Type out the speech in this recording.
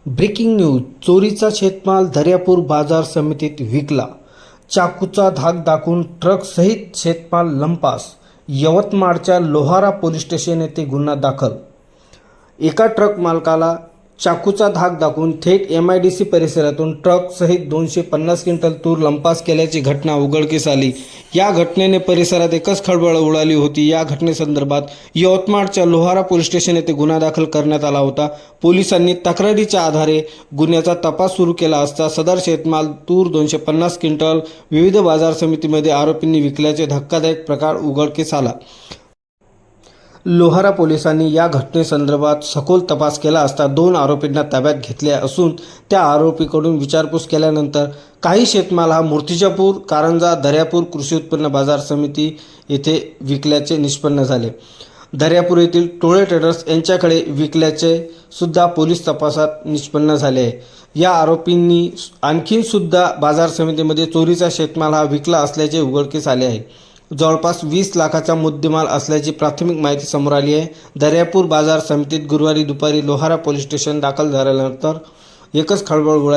Breaking news. चोरीचा शेतमाल दर्यापूर बाजार समितीत विकला। चाकूचा धाक दाखवून ट्रकसहित शेतमाल लंपास। यवतमाळच्या लोहारा पोलीस स्टेशन येथे गुन्हा दाखल। एका ट्रक मालकाला चाकूचा धाक दाखवून थेट MIDC परिसरातून ट्रकसहित 250 क्विंटल तूर लंपास केल्याची घटना उघडकीस आली। या घटनेने परिसरात एकच खळबळ उडाली होती। या घटनेसंदर्भात यवतमाळच्या लोहारा पोलीस स्टेशन येथे गुन्हा दाखल करण्यात आला होता। पोलिसांनी तक्रारीच्या आधारे गुन्ह्याचा तपास सुरू केला असता सदर शेतमाल तूर 250 क्विंटल विविध बाजार समितीमध्ये आरोपींनी विकल्याचे धक्कादायक प्रकार उघडकीस आला। लोहारा पोलिसांनी या घटनेसंदर्भात सखोल तपास केला असता 2 आरोपींना ताब्यात घेतले असून त्या आरोपीकडून विचारपूस केल्यानंतर काही शेतमाल हा मूर्तिजापूर, कारंजा, दर्यापूर कृषी उत्पन्न बाजार समिती येथे विकल्याचे निष्पन्न झाले। दर्यापूर येथील टोळे ट्रेडर्स यांच्याकडे विकल्याचे सुद्धा पोलीस तपासात निष्पन्न झाले आहे। या आरोपींनी आणखी सुद्धा बाजार समितीमध्ये चोरीचा शेतमाल हा विकला असल्याचे उघडकीस आले आहे। जवळपास 20 लाखाचा मुद्देमाल असल्याची प्राथमिक माहिती समोर आली आहे। दर्यापूर बाजार समितीत गुरुवारी दुपारी लोहारा पोलीस स्टेशन दाखल झाल्यानंतर एकच खळबळ उडाली।